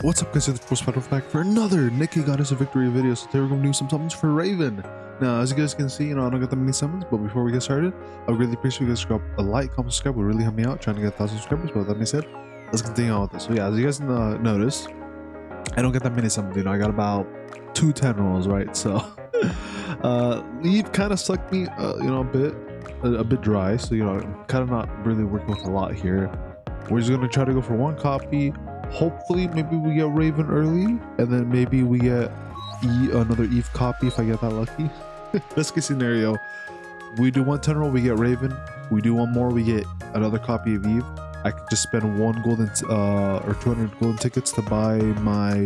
What's up guys, it's Spiderwolf back for another Nikke Goddess of Victory video. So today we're going to do some summons for Raven. Now as you guys can see, I don't get that many summons, but before we get started, I would really appreciate you guys to drop a like, comment, subscribe. It would really help me out trying to get 1,000 subscribers. But with that being said, let's continue on with this. So yeah, as you guys notice, I don't get that many summons, I got about 2 10 rolls, right? So Leave kind of sucked me a bit dry, so I'm kind of not really working with a lot here. We're just going to try to go for 1 copy. Hopefully maybe we get Raven early, and then maybe we get another Eve copy if I get that lucky. Best case scenario, we do 1 10 roll, we get Raven. We do 1 more, we get another copy of Eve. I could just spend 1 golden or 200 golden tickets to buy my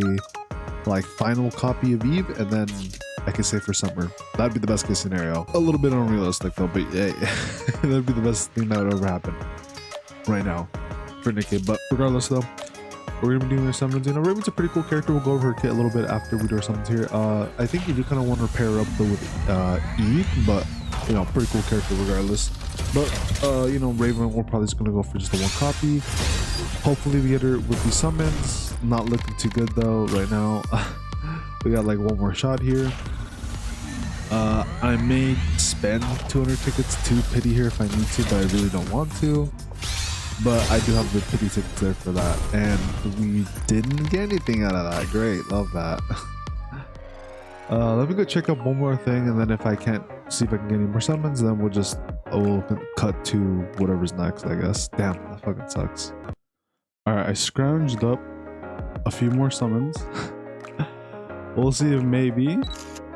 final copy of Eve, and then I can save for summer. That'd be the best case scenario. A little bit unrealistic though, but yeah, that'd be the best thing that would ever happen right now for Nikke. But regardless though, we're gonna be doing our summons. Raven's a pretty cool character. We'll go over her kit a little bit after we do our summons here. I think you do kind of want to pair up though with Eve, but pretty cool character regardless. But Raven, we're probably just gonna go for just the 1 copy. Hopefully we get her with these summons. Not looking too good though right now. We got 1 more shot here. I may spend 200 tickets to pity here if I need to, but I really don't want to. But I do have the pity tickets there for that, and we didn't get anything out of that. Great, love that. Let me go check up 1 more thing, and then if I can't see if I can get any more summons, then we'll cut to whatever's next, I guess. Damn, that fucking sucks. Alright, I scrounged up a few more summons. We'll see if maybe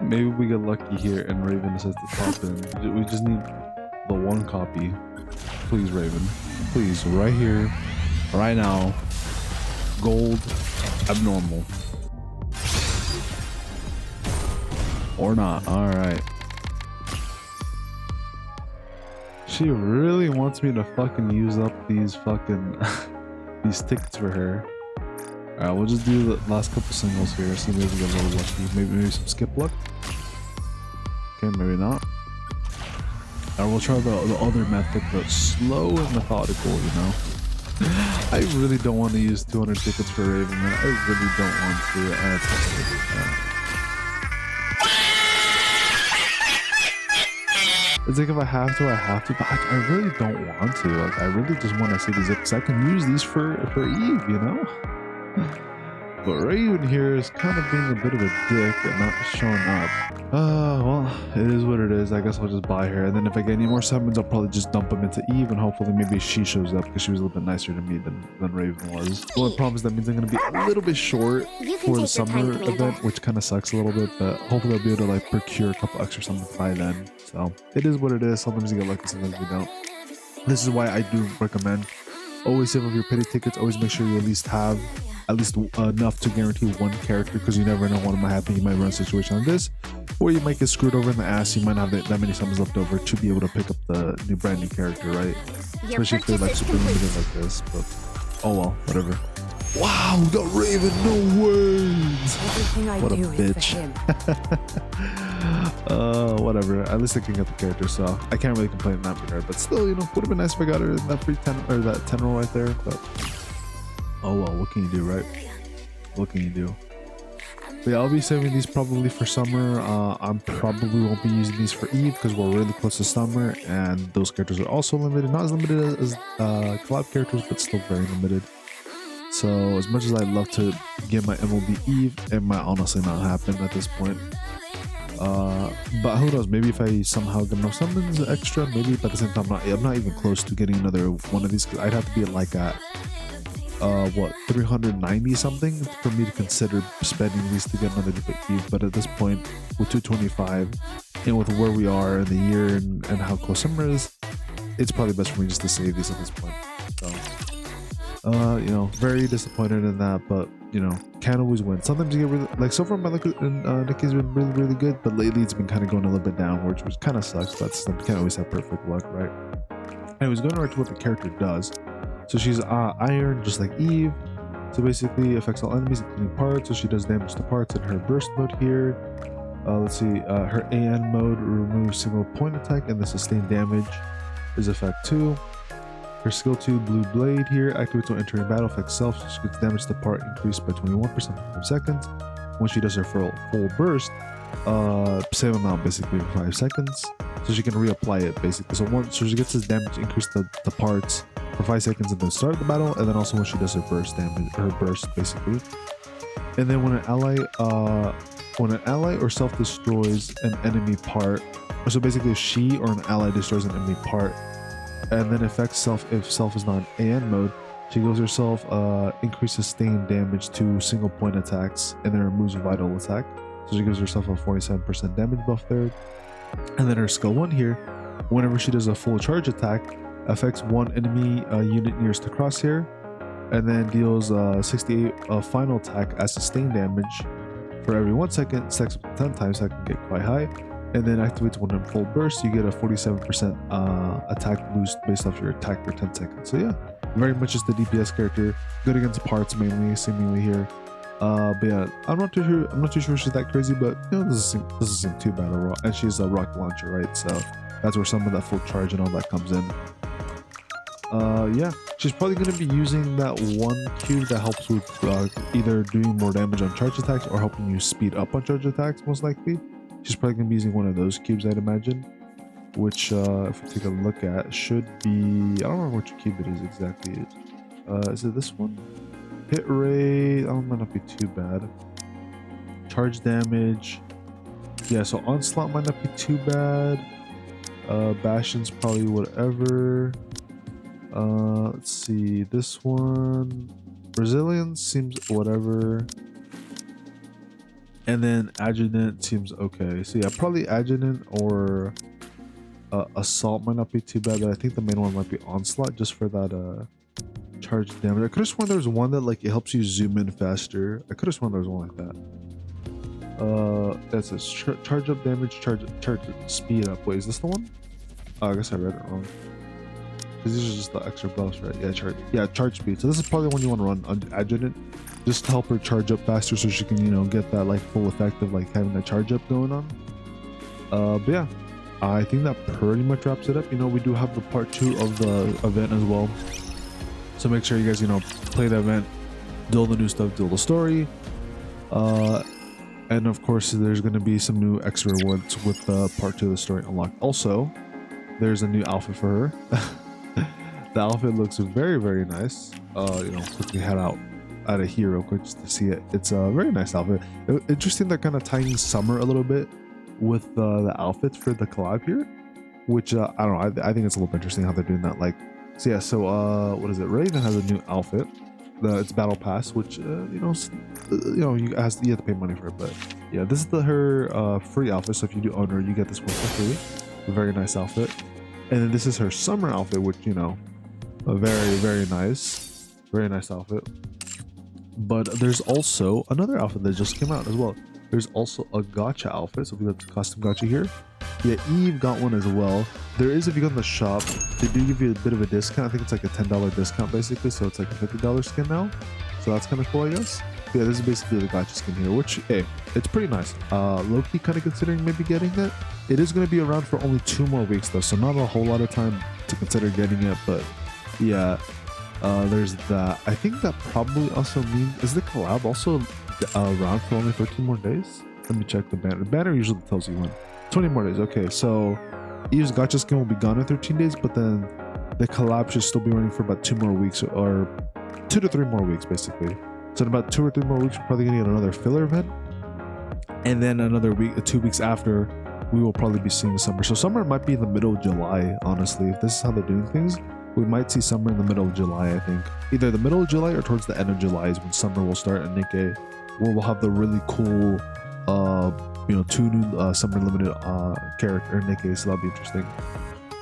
we get lucky here and Raven says to pop in. We just need the 1 copy. Please, Raven. Please, right here, right now. Gold, abnormal. Or not. Alright. She really wants me to fucking use up these fucking these tickets for her. Alright, we'll just do the last couple singles here. See, maybe we get a little lucky. Maybe some skip luck. Okay, maybe not. Or we'll try the other method, but slow and methodical, I really don't want to use 200 tickets for Raven, man. I really don't want to. It's like if I have to, I have to, but I really don't want to. I really just want to see these because I can use these for Eve, But Raven here is kind of being a bit of a dick and not showing up. Well, it is what it is. I guess I'll just buy her, and then if I get any more summons, I'll probably just dump them into Eve, and hopefully maybe she shows up because she was a little bit nicer to me than Raven was. The only problem is that means I'm going to be a little bit short for the summer event, which kind of sucks a little bit, but hopefully I'll be able to procure a couple extra summons by then. So it is what it is. Sometimes you get lucky, sometimes you don't. This is why I do recommend always save up your pity tickets. Always make sure you at least have enough to guarantee 1 character, because you never know what might happen. You might run a situation like this, or you might get screwed over in the ass. You might not have that many summons left over to be able to pick up the brand new character, right? Especially if they're super limited like this. But oh well, whatever. Wow, we got Raven, no words. What a bitch. Whatever. At least I can get the character, so I can't really complain in that regard. But still, would have been nice if I got her in that free 10 or that 10 roll right there. But oh well, what can you do, right? What can you do? But yeah, I'll be saving these probably for summer. I probably won't be using these for Eve because we're really close to summer, and those characters are also limited. Not as limited as collab characters, but still very limited. So as much as I'd love to get my MLB Eve, it might honestly not happen at this point. But who knows? Maybe if I somehow get enough summons extra, maybe. But at the same time, I'm not even close to getting another one of these, because I'd have to be at 390 something for me to consider spending these to get another Eve. But at this point, with 225 and with where we are in the year and how close summer is, it's probably best for me just to save these at this point. So very disappointed in that, but can't always win. Sometimes you get really, so far my luck in Nikke's been really good, but lately it's been kind of going a little bit downwards, which kind of sucks. But you can't always have perfect luck, right? Anyways, going over to what the character does. So she's iron, just like Eve. So basically affects all enemies, including parts. So she does damage to parts in her burst mode here. Let's see, her AN mode removes single point attack, and the sustained damage is effect 2. Her skill 2 blue blade here activates when entering battle, affects self. She gets damage to the part increased by 21% for 5 seconds. When she does her full burst, same amount basically for 5 seconds. So she can reapply it basically. So she gets this damage increase the parts for 5 seconds at the start of the battle, and then also when she does her burst basically. And then when an ally or self destroys an enemy part, so basically if she or an ally destroys an enemy part, and then affects self if self is not in AN mode, she gives herself increased sustained damage to single point attacks, and then removes vital attack. So she gives herself a 47% damage buff there. And then her skill 1 here, whenever she does a full charge attack, affects one enemy unit nearest the crosshair, and then deals 68 final attack as sustained damage for every 1 second, stacks up to 10 times, so that can get quite high. And then activates when in full burst, you get a 47% attack boost based off your attack for 10 seconds. So yeah, very much just the DPS character, good against parts mainly, seemingly here. But yeah, I'm not too sure she's that crazy, but you know, this doesn't seem too bad overall. And she's a rocket launcher, right? So that's where some of that full charge and all that comes in. Yeah, she's probably going to be using that one cube that helps with either doing more damage on charge attacks or helping you speed up on charge attacks, most likely. She's probably going to be using one of those cubes, I'd imagine, which if we take a look at, should be, I don't remember which cube it is exactly. Is it this one? Hit rate, that one might not be too bad. Charge damage, yeah, so onslaught might not be too bad. Bastion's probably whatever. Let's see, this one, resilience seems whatever. And then adjutant seems okay. So yeah, probably adjutant or assault might not be too bad, but I think the main one might be onslaught just for that charge damage. I could have sworn there was one that like it helps you zoom in faster. I could have sworn there was one like that. That says charge up damage, charge speed up. Wait, is this the one? Oh, I guess I read it wrong. Because these are just the extra buffs, right? Yeah, charge speed. So this is probably the one you want to run on adjutant, just to help her charge up faster, so she can, you know, get that like full effect of like having that charge up going on. But yeah, I think that pretty much wraps it up. You know, we do have the part 2 of the event as well, so make sure you guys, you know, play the event, do all the new stuff, do all the story, and of course there's going to be some new extra rewards with part 2 of the story unlocked. Also, there's a new outfit for her. The outfit looks very, very nice. You know, quickly head out of here real quick just to see it. It's a very nice outfit. Interesting, they're kind of tying summer a little bit with the outfits for the collab here, which I don't know, I think it's a little bit interesting how they're doing that. Like, so yeah, so what is it, Raven has a new outfit, it's battle pass, which you have to pay money for it, but yeah, this is her free outfit. So if you do own her, you get this one for free. A very nice outfit. And then this is her summer outfit, which, you know, a very, very nice outfit. But there's also another outfit that just came out as well. There's also a Gacha outfit. So if you got the custom Gacha here, yeah, Eve got one as well. There is, if you go in the shop, they do give you a bit of a discount. I think it's like a $10 discount basically, so it's like a $50 skin now. So that's kind of cool, I guess. But yeah, this is basically the Gacha skin here, which, hey, it's pretty nice. Low-key kind of considering maybe getting it. It is going to be around for only 2 more weeks though, so not a whole lot of time to consider getting it, but yeah, there's that. I think that probably also means, is the collab also around for only 13 more days? Let me check the banner. The banner usually tells you when. 20 more days, okay, so Eve's Gacha skin will be gone in 13 days, but then the collab should still be running for about 2 more weeks, or 2 to 3 more weeks basically. So in about 2 or 3 more weeks, we're probably gonna get another filler event, and then another week, 2 weeks after, we will probably be seeing summer. So summer might be in the middle of July, honestly. If this is how they're doing things, we might see summer in the middle of July, I think. Either the middle of July or towards the end of July is when summer will start, and Nikke, where we'll have the really cool, 2 new summer limited character Nikke, so that'll be interesting.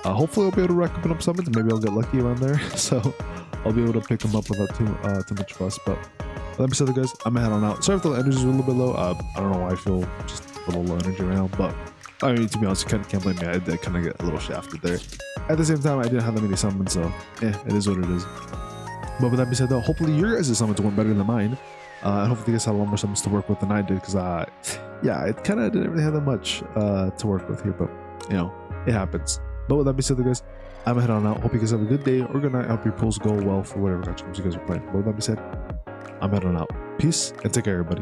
Hopefully I'll be able to rack up summons, and maybe I'll get lucky around there, so I'll be able to pick them up without too much fuss. But let me say that, guys, I'm gonna head on out. Sorry if the energy is a little bit low. I don't know why I feel just a little low energy right now, but I mean, to be honest, you can't blame me. I did kind of get a little shafted there. At the same time, I didn't have that many summons, so it is what it is. But with that being said, though, hopefully your guys' summons went better than mine. And hopefully you guys had a lot more summons to work with than I did, because yeah, it kind of didn't really have that much to work with here, but you know, it happens. But with that being said, guys, I'm head on out. Hope you guys have a good day or good night. I hope your pulls go well for whatever gacha games you guys are playing. But with that being said, I'm head on out. Peace and take care, everybody.